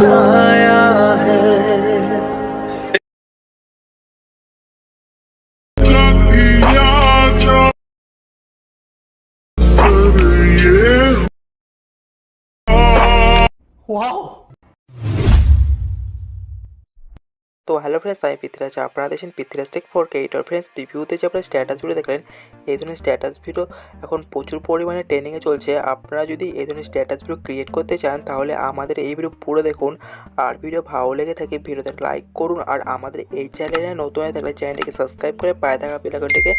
बसाया है। তো হ্যালো ফ্রেন্ডস, আমি পৃথ্বীরাজ। আপনারা দেখছেন পৃথ্বীরাজ টেক 4K। ফ্রেন্ডস, প্রিভিউতে যে আপনারা স্ট্যাটাস ভিডিও দেখলেন, এই ধরনের স্ট্যাটাস ভিডিও এখন প্রচুর পরিমাণে ট্রেন্ডিংয়ে চলছে। আপনারা যদি এই ধরনের স্ট্যাটাস ভিডিও ক্রিয়েট করতে চান তাহলে আমাদের এই ভিডিও পুরো দেখুন। আর ভিডিও ভালো লেগে থাকে ভিডিওতে লাইক করুন। আর আমাদের এই চ্যানেলে নতুন হয়ে থাকলে চ্যানেলটিকে সাবস্ক্রাইব করে পায়ে থাকা বেল আইকনটিকে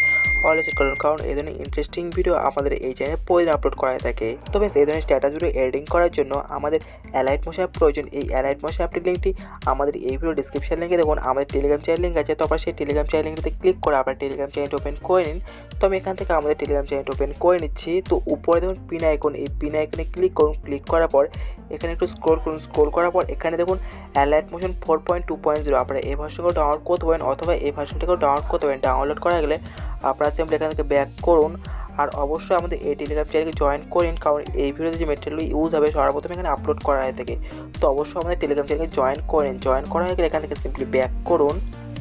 অল সেট করুন, কারণ এই ধরনের ইন্টারেস্টিং ভিডিও আমাদের এই চ্যানেলে প্রতিদিন আপলোড করা থাকে। তো বেশ, এই ধরনের স্ট্যাটাস ভিডিও এডিটিং করার জন্য আমাদের অ্যালাইট মোশন অ্যাপ প্রয়োজন। এই অ্যালাইট মোশন অ্যাপটির লিঙ্কটি আমাদের এই ভিডিও ডিসক্রিপশন লিঙ্কে দেখুন। আমাদের টেলিগ্রাম চ্যানেল লিঙ্ক আছে, তো আপনার সেই টেলিগ্রাম চ্যানেল লিঙ্কটিতে ক্লিক করে আপনার টেলিগ্রাম চ্যানেলটি ওপেন করে নিন। তো আমি এখান থেকে আমাদের টেলিগ্রাম চ্যানেলটি ওপেন করে নিচ্ছি। তো উপরে দেখুন পিন আইকন, এই পিন আইকনে ক্লিক করুন। ক্লিক করার পর এখানে একটু স্ক্রল করুন। স্ক্রল করার পর এখানে দেখুন অ্যালাইট মোশন 4.2.0। আপনারা এই ভার্সনটাকেও ডাউনলোড করতে পারেন অথবা এই ভার্সনটাকেও ডাউনলোড করতে পারেন। ডাউনলোড করা গেলে আপনারা সিম্পলি এখান থেকে ব্যাক করুন। আর অবশ্যই আমাদের এই টেলিগ্রাম চ্যানেলকে জয়েন করুন, কারণ এই ভিডিওতে যে মেটেরিয়াল ইউজ হবে সর্বপ্রথম এখানে আপলোড করা হয়ে থাকে। তো অবশ্যই আমাদের টেলিগ্রাম চ্যানেলকে জয়েন করেন। জয়েন করা হয়ে গেলে এখান থেকে সিম্পলি ব্যাক করুন।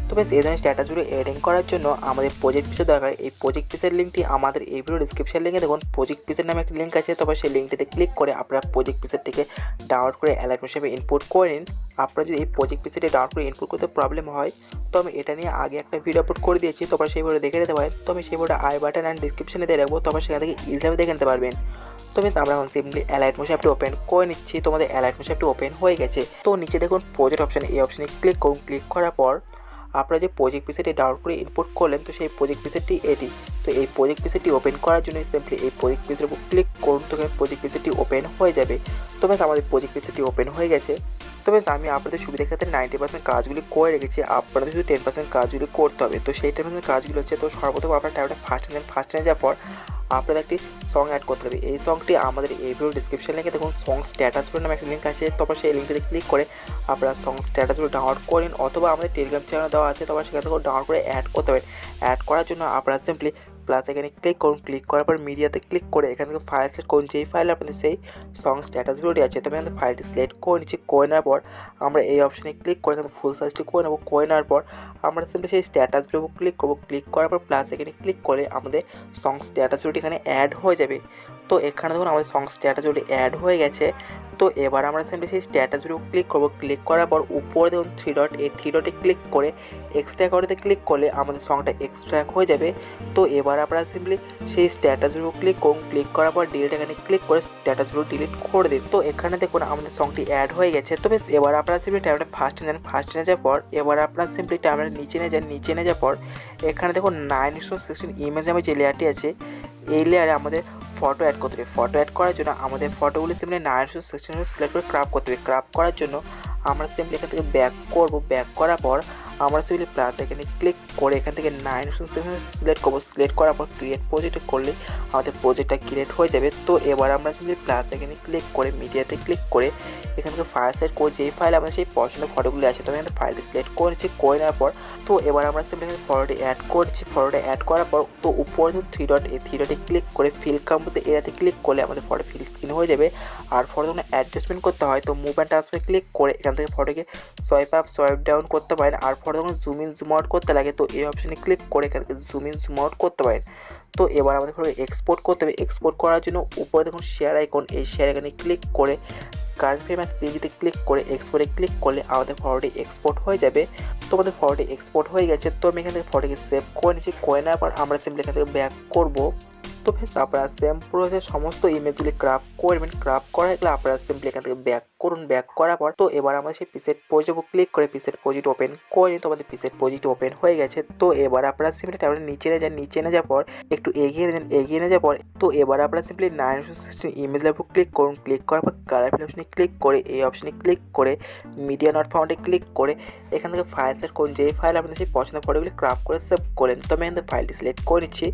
তো বেশ, এই ধরনের স্ট্যাটাসগুলো এডিং করার জন্য আমাদের প্রজেক্ট পিসের দরকার। এই প্রজেক্ট পিসের লিঙ্কটি আমাদের এই ভিডিও ডিসক্রিপশন লিঙ্কে দেখুন। প্রজেক্ট পিসের নামে একটা লিঙ্ক আছে, তবে সেই লিঙ্কটিতে ক্লিক করে আপনারা প্রজেক্ট পিসেরটিকে ডাউনলোড করে অ্যালাইট হিসেবে ইনপুট করে নিন। আপনারা যদি এই প্রজেক্ট পিসেটি ডাউনলোড করে ইনপুট করতে প্রবলেম হয়, তো আমি এটা নিয়ে আগে একটা ভিডিও আপলোড করে দিয়েছি, তবে সেই ভিডিও দেখে নিতে পারেন। তো আমি সেই ভিডিওটা আই বাটন অ্যান্ড ডিসক্রিপশনে দিয়ে রাখবো, তবে সেখান থেকে ইজিভাবে দেখে নিতে পারবেন। তো বেশ, আমরা এখন সিম্পলি অ্যালাইট মোশন অ্যাপটি ওপেন করে নিচ্ছি। তোমাদের অ্যালাইট মোশন অ্যাপটি ওপেন হয়ে গেছে। তো নিচে দেখুন প্রজেক্ট অপশান, এই অপশানে ক্লিক করুন। ক্লিক করার পর আপনারা যে প্রজেক্ট পিসেটি ডাউনলোড করে ইনপুট করলেন, তো সেই প্রজেক্ট পিসেটি এটি। তো এই প্রজেক্ট পিসেটি ওপেন করার জন্য সিম্পলি এই প্রজেক্ট পিসের উপর ক্লিক করুন। তো প্রজেক্ট পিসেটি ওপেন হয়ে যাবে। তো বেশ, আমাদের প্রজেক্ট পিসেটি ওপেন হয়ে গেছে। তো বেশ, আমি আপনাদের সুবিধার ক্ষেত্রে 90% কাজগুলি করে রেখেছি। আপনাদের শুধু 10% কাজগুলি করতে হবে। তো সেই 10% কাজগুলো হচ্ছে, তো সর্বপ্রথম আপনার ট্যাবটা ফার্স্ট যাওয়ার পর আপনাদের একটি সং অ্যাড করতে হবে। এই সংটি আমাদের এই ভিডিও ডিসক্রিপশন লিঙ্কে দেখুন সং স্ট্যাটাসগুলো নামে একটা লিঙ্ক আছে, তারপর সেই লিঙ্কটিতে ক্লিক করে আপনারা সং স্ট্যাটাসগুলো ডাউনলোড করেন, অথবা আমাদের টেলিগ্রাম চ্যানেল দেওয়া আছে, তারপর সেখান থেকে ডাউনলোড করে অ্যাড করতে পারেন। অ্যাড করার জন্য আপনারা সিম্পলি প্লাস এখানে ক্লিক করুন। ক্লিক করার পর মিডিয়াতে ক্লিক করে এখান থেকে ফাইল সিলেক্ট করুন। যেই ফাইল আপনাদের সেই সং স্ট্যাটাস ভিডিওটি আছে, তো আমি এখান থেকে ফাইলটি সিলেক্ট করে নিচ্ছি। করে নেওয়ার পর আমরা এই অপশানে ক্লিক করে এখানে ফুল সাইজটি করে নেবো। করে নেওয়ার পর আমরা সিম্পলি সেই স্ট্যাটাস ভিডিও ক্লিক করবো। ক্লিক করার পর প্লাস এখানে ক্লিক করে আমাদের সং স্ট্যাটাস ভিডিওটি এখানে অ্যাড হয়ে যাবে। তো এখানে দেখুন আমাদের সং স্ট্যাটাস ভিডিওটি অ্যাড হয়ে গেছে। তো এবার আমরা সিম্পলি সেই স্ট্যাটাস ভিডিও ক্লিক করবো। ক্লিক করার পর উপরে দেখুন 3 ডট, এই 3 ডটে ক্লিক করে এক্সট্র্যাক্ট অডিওতে ক্লিক করলে আমাদের সংটা এক্সট্র্যাক্ট হয়ে যাবে। তো এবার আপনারা সিম্পলি সেই স্ট্যাটাস ভিডিও ক্লিক করুন। ক্লিক করার পর ডিলিট এখানে ক্লিক করে স্ট্যাটাস ভিডিও ডিলিট করে দিন। তো এখানে দেখুন আমাদের সংটি অ্যাড হয়ে গেছে। তো বেশ, এবার আপনারা সিম্পলি ট্যাবটা ফার্স্ট যাওয়ার পর এবার আপনারা সিম্পলি ট্যাবটা নিচে নিয়ে যাওয়ার পর এখানে দেখুন 9:16 ইমেজ নামে যে লেয়ারটি আছে, এই লেয়ারে আমাদের ফটো অ্যাড করতে হবে। ফটো অ্যাড করার জন্য আমাদের ফটোগুলি সিম্পলি 9:16 সিলেক্ট করে ক্রাপ করতে হবে। ক্রাপ করার জন্য আমরা সিম্পলি এখান থেকে ব্যাক করবো। ব্যাক করার পর আমরা সিম্পলি প্লাস এখানে ক্লিক করে এখান থেকে 9:16 সিলেক্ট করবো। সিলেক্ট করার পর ক্রিয়েট প্রজেক্ট করলে আমাদের প্রজেক্টটা ক্রিয়েট হয়ে যাবে। তো এবার আমরা সিম্পলি প্লাস এখানে ক্লিক করে মিডিয়াতে ক্লিক করে এখান থেকে ফাইল সিলেক্ট করে যেই ফাইল আমাদের সেই পছন্দের ফটোগুলি আছে, তো আমি এখানে ফাইলটি সিলেক্ট করেছি। করে নেওয়ার পর তো এবার আমরা সিম্পলি এখানে ফটোটি অ্যাড করছি। ফটোটা অ্যাড করার পর তো উপরে 3 ডট, এই 3 ডটে ক্লিক করে ফিল কম্পোজে এরিয়াতে ক্লিক করলে আমাদের ফটো ফিল স্ক্রিন হয়ে যাবে। আর ফটো যখন অ্যাডজাস্টমেন্ট করতে হয়, তো মুভ অ্যান্ড ট্রান্সফারে ক্লিক করে এখান থেকে ফটোকে সোয়াইপ আপ সোয়াইপ ডাউন করতে পারেন। আর ফটো যখন জুম ইন জুম আউট করতে লাগে, তো এই অপশানে ক্লিক করে এখান থেকে জুম ইন জুম আউট করতে পারেন। তো এবার আমাদের ফটোকে এক্সপোর্ট করতে হবে। এক্সপোর্ট করার জন্য উপরে দেখুন শেয়ার আইকন, এই শেয়ার আইকনে ক্লিক করে কারেন্ট ফ্রেম অ্যাজ পিএনজিতে ক্লিক করে এক্সপোর্টে ক্লিক করলে আমাদের ফটোটি এক্সপোর্ট হয়ে যাবে। তো আমাদের ফটোটি এক্সপোর্ট হয়ে গেছে। তো আমি এখান থেকে ফটোকে সেভ করে নিচ্ছি। করে নেওয়ার পর আমরা সিম্পলি এখান থেকে ব্যাক করবো। তো ফ্রেন্ডস, আপনারা সেম প্রসেসে সমস্ত ইমেজগুলি ক্রাফট করবেন। ক্রাফট করা গেলে আপনারা সিম্পলি এখান থেকে ব্যাক করুন। ব্যাক করার পর তো এবার আমরা সেই পিসেট প্রজেক্ট ক্লিক করে পিসেট প্রজেক্ট ওপেন করে তো আমাদের পিসেট প্রজেক্ট ওপেন হয়ে গেছে। তো এবার আপনারা সিম্পলি ট্যাবলেট নিচে নিয়ে যাওয়ার পর একটু এগিয়ে নিয়ে যাওয়ার পর তো এবার আপনারা সিম্পলি 9:16 ইমেজ লেভেল ক্লিক করুন। ক্লিক করার পর কালার ফিল অপশনে ক্লিক করে এই অপশনে ক্লিক করে মিডিয়া নট ফাউন্ডে ক্লিক করে এখান থেকে ফাইল সেট করুন। যেই ফাইল আপনাদের সেই পছন্দের ফটোগুলি ক্রাফট করে সেভ করেন। তো আমি এখান থেকে ফাইলটি সিলেক্ট করে নিচ্ছি।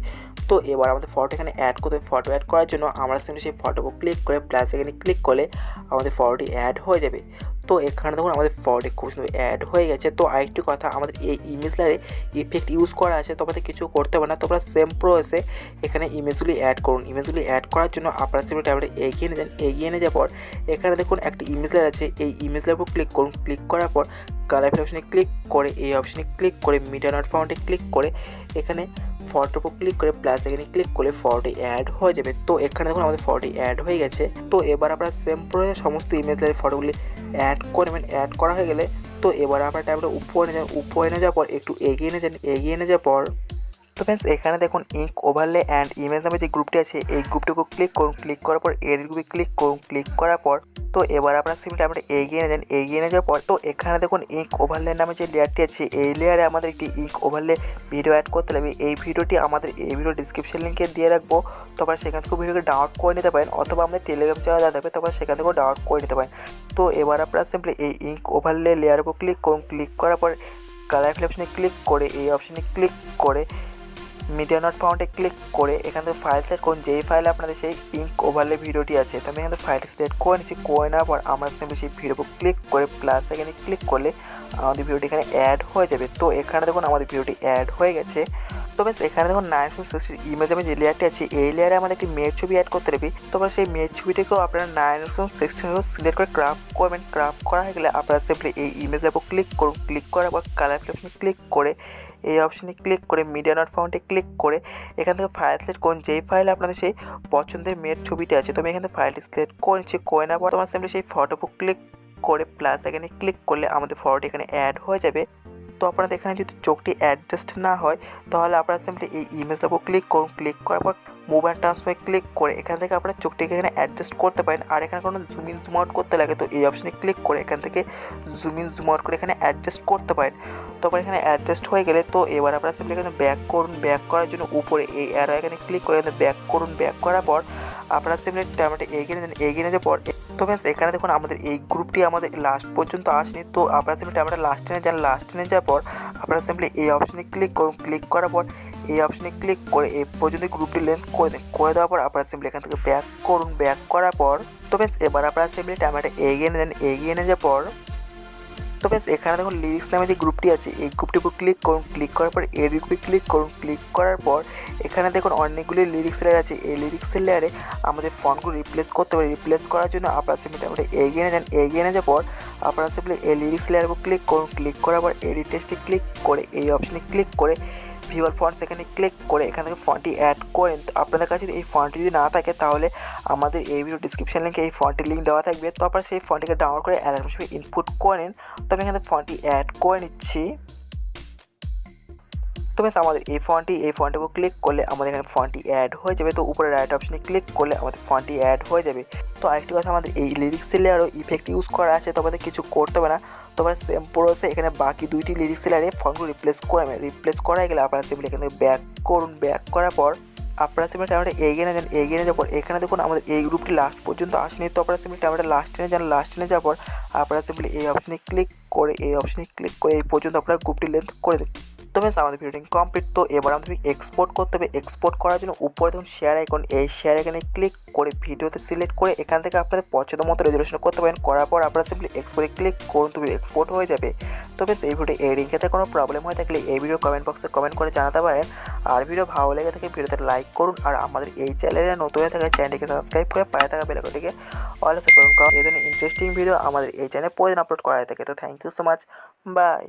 তো এবার আমাদের ফটো এখানে অ্যাড করতে, ফটো অ্যাড করার জন্য আমরা সিম্পলি সেই ফটোকে ক্লিক করে প্লাস এখানে ক্লিক করলে আমাদের ফটোটি অ্যাড হয়ে যাবে। তো এখানে দেখুন আমাদের ফটোটি খুব সুন্দর অ্যাড হয়ে গেছে। তো আরেকটি কথা, আমাদের এই ইমেজ লেয়ারে ইফেক্ট ইউজ করা আছে, তো আমাদের কিছু করতে হবে না। তোমরা সেম প্রসেসে এখানে ইমেজগুলি অ্যাড করুন। ইমেজগুলি অ্যাড করার জন্য আপনারা সিম্পলি ট্যাবলেটে এগিয়ে নিয়ে যান। এগিয়ে নিয়ে যাওয়ার পর এখানে দেখুন একটি ইমেজ লেয়ার আছে, এই ইমেজ লেয়ার উপর ক্লিক করুন। ক্লিক করার পর কালার অপশানে ক্লিক করে এই অপশানে ক্লিক করে মিডিয়া নট ফাউন্ডে ক্লিক করে এখানে ফটোর উপর ক্লিক করে প্লাস এখানে ক্লিক করলে ফটোটি অ্যাড হয়ে যাবে। তো এখানে দেখুন আমাদের ফটোটি অ্যাড হয়ে গেছে। তো এবার আপনারা সেম প্রসেসে সমস্ত ইমেজ লেয়ারের ফটোগুলি অ্যাড করবেন। অ্যাড করা হয়ে গেলে তো এবার আপনারা ট্যাবটা উপরে নিয়ে যান। উপরে নিয়ে যাওয়ার পর একটু এগিয়ে নিয়ে যান। এগিয়ে নিয়ে যাওয়ার পর তো ফ্রেন্ডস এখানে দেখুন ইঙ্ক ওভারলে অ্যান্ড ইমেজ নামে যে গ্রুপটি আছে এই গ্রুপটির উপর ক্লিক করুন। ক্লিক করার পর এর গ্রুপে ক্লিক করুন। ক্লিক করার পর তো এবার আপনারা সিম্পলি আমরা এগিয়ে নিয়ে যান। এগিয়ে নিয়ে যাওয়ার পর তো এখানে দেখুন ইঙ্ক ওভারলে নামে যে লেয়ারটি আছে এই লেয়ারে আমাদের একটি ইঙ্ক ওভারলে ভিডিও অ্যাড করতে লাগবে। এই ভিডিওটি আমাদের এই ভিডিও ডিসক্রিপশন লিঙ্কে দিয়ে রাখবো, তারপর সেখান থেকে ভিডিওকে ডাউনলোড করে নিতে পারেন, অথবা আমাদের টেলিগ্রাম চ্যানেল দেওয়া থাকবে, তারপর সেখান থেকেও ডাউনলোড করে নিতে পারেন। তো এবার আপনারা সিম্পলি এই ইঙ্ক ওভারলে লেয়ারের উপর ক্লিক করুন। ক্লিক করার পর কালার অপশানে ক্লিক করে এই অপশানে ক্লিক করে মিডিয়া নট ফাউন্ডে ক্লিক করে এখান থেকে ফাইল সিলেক্ট করুন। যেই ফাইলে আপনাদের সেই ইঙ্ক ওভারলে ভিডিওটি আছে, তো আমি এখান থেকে ফাইলটি সিলেক্ট করে নিচ্ছি। করে নেওয়ার পর আমরা সিম্পলি সেই ভিডিওর উপর ক্লিক করে প্লাস এখানে ক্লিক করলে আমাদের ভিডিওটি এখানে অ্যাড হয়ে যাবে। তো এখানে দেখুন আমাদের ভিডিওটি অ্যাড হয়ে গেছে। তো বেশ এখানে দেখুন 9:16 ইমেজ আমি যে লেয়ারটি আছে এই লেয়ারে আমাদের একটি মেয়ের ছবি অ্যাড করতে হবে। তারপর সেই মেয়ের ছবিটিকেও আপনারা 9:16 সিলেক্ট করে ক্রাফট করবেন। ক্রাফট করা হয়ে গেলে আপনারা সিম্পলি এই ইমেজের উপর ক্লিক করুন। ক্লিক করার পর কালার অপশানে ক্লিক করে এই অপশানে ক্লিক করে মিডিয়া নট ফাউন্ডে ক্লিক করে এখান থেকে ফাইল সিলেক্ট করুন। যেই ফাইলে আপনাদের সেই পছন্দের মেয়ের ছবিটি আছে, তো আমি এখান থেকে ফাইলটি সিলেক্ট করে নিচ্ছি। করে নেওয়ার পর তোমার সিম্পলি সেই ফটোর উপর ক্লিক করে প্লাস এখানে ক্লিক করলে আমাদের ফটোটি এখানে অ্যাড হয়ে যাবে। তো আপনাদের এখানে যদি চোখটি অ্যাডজাস্ট না হয় তাহলে আপনারা সিম্পলি এই ইমেজের উপর ক্লিক করুন। ক্লিক করার পর মুভ অ্যান্ড ট্রান্সফারে ক্লিক করে এখান থেকে আপনারা চোখটিকে এখানে অ্যাডজাস্ট করতে পারেন। আর এখানে কোনো জুম ইন জুম আউট করতে লাগে তো এই অপশানে ক্লিক করে এখান থেকে জুম ইন জুম আউট করে এখানে অ্যাডজাস্ট করতে পারেন। তারপর এখানে অ্যাডজাস্ট হয়ে গেলে তো এবার আপনারা সিম্পলি এখানে ব্যাক করুন। ব্যাক করার জন্য উপরে এই অ্যারো এখানে ক্লিক করে এখানে ব্যাক করুন। ব্যাক করার পর আপনারা সিম্পলি ট্যাবটা এগিয়ে নিয়ে যান। এগিয়ে নিয়ে যাওয়ার পর তো ফ্রেন্ডস এখানে দেখুন আমাদের এই গ্রুপটি আমাদের লাস্ট পর্যন্ত আসেনি, তো আপনারা সিম্পলি ট্যাবটা লাস্টে নিয়ে যান। লাস্টে নিয়ে যাওয়ার পর আপনারা সিম্পলি এই অপশানে ক্লিক করুন। ক্লিক করার পর এই অপশানে ক্লিক করে এই পর্যন্ত গ্রুপটি লেন্থ করে দিন। করে দেওয়ার পর আপনারা সিম্পলি এখান থেকে ব্যাক করুন। ব্যাক করার পর তো ফ্রেন্ডস এবার আপনারা সিম্পলি ট্যাবটা এগিয়ে নিয়ে যান। এগিয়ে নিয়ে যাওয়ার পর তো বেশ এখানে দেখুন লিরিক্স নামে যে গ্রুপটি আছে এই গ্রুপটির উপর ক্লিক করুন। ক্লিক করার পর এর গ্রুপে ক্লিক করুন। ক্লিক করার পর এখানে দেখুন অনেকগুলি লিরিক্স লেয়ার আছে। এই লিরিক্সের লেয়ারে আমাদের ফন্টগুলো রিপ্লেস করতে পারি। রিপ্লেস করার জন্য আপনারা সিম্পলি আমরা এগিয়ে নিয়ে যান। এগিয়ে নিয়ে যাওয়ার পর আপনারা সিম্পলি এই লিরিক্স লেয়ারের উপর ক্লিক করুন। ক্লিক করার পর এডিট টেক্সটে ক্লিক করে এই অপশানে ক্লিক করে ভিউয়ার ফন্টস এখানে ক্লিক করে এখান থেকে ফন্টটি অ্যাড করেন। তো আপনাদের কাছে এই ফন্টটি যদি না থাকে তাহলে আমাদের এই ভিডিও ডিসক্রিপশন লিঙ্কে এই ফন্টের লিঙ্ক দেওয়া থাকবে, তো আপনারা সেই ফন্টটিকে ডাউনলোড করে অ্যালার্ম হিসেবে ইনপুট করে নিন। তো আমি এখানে ফন্টটি অ্যাড করে নিচ্ছি। তো বেশ আমাদের এই ফন্টের উপর ক্লিক করলে আমাদের এখানে ফন্টটি অ্যাড হয়ে যাবে। তো উপরে রাইট অপশানে ক্লিক করলে আমাদের ফন্টটি অ্যাড হয়ে যাবে। তো আরেকটি কথা, আমাদের এই লিরিক্সের লেয়ারও ইফেক্ট ইউজ করা আছে, তো আমাদের কিছু করতে হবে না। তো আমরা সেম প্রসেসে এখানে বাকি দুইটি লিরিক্সের লেয়ারে ফন্টগুলো রিপ্লেস করে নেবেন। রিপ্লেস করা গেলে আপনারা সিম্পলি এখান থেকে ব্যাক করুন। ব্যাক করার পর আপনারা সিম্পলি ট্যাবটা এগিয়ে নিয়ে যান। এগিয়ে নিয়ে যাওয়ার পর এখানে দেখুন আমাদের এই গ্রুপটি লাস্ট পর্যন্ত আসেনি, তো আপনারা সিম্পলি ট্যাবটা লাস্ট নিয়ে যান। লাস্ট নিয়ে যাওয়ার পর আপনারা সিম্পলি এই অপশানে ক্লিক করে এই পর্যন্ত আপনারা গ্রুপটি লেন্থ করে দিন। তো বেশ আমাদের ভিডিওটি কমপ্লিট। তো এবার আমাদের এক্সপোর্ট করতে হবে। এক্সপোর্ট করার জন্য উপরে দেখুন শেয়ার আইকন, এই শেয়ার আইকনে ক্লিক করে ভিডিওতে সিলেক্ট করে এখান থেকে আপনাদের পছন্দ মতো রেজুলেশন করতে পারেন। করার পর আপনারা সিম্পলি এক্সপোর্টে ক্লিক করুন, তবে এক্সপোর্ট হয়ে যাবে। তো বেশ এই ভিডিও এডিটিং ক্ষেত্রে কোনো প্রবলেম হয়ে থাকলে এই ভিডিও কমেন্ট বক্সে কমেন্ট করে জানাতে পারেন। আর ভিডিও ভালো লেগে থাকে ভিডিওতে লাইক করুন। আর আমাদের এই চ্যানেলে নতুন হয়ে থাকলে চ্যানেলটিকে সাবস্ক্রাইব করে পাশে থাকা বেল আইকনটিকে অল সেট করুন, কারণ এই ধরনের ইন্টারেস্টিং ভিডিও আমাদের এই চ্যানেলে প্রতিদিন আপলোড করা হয়ে থাকে। তো thank you so much, by.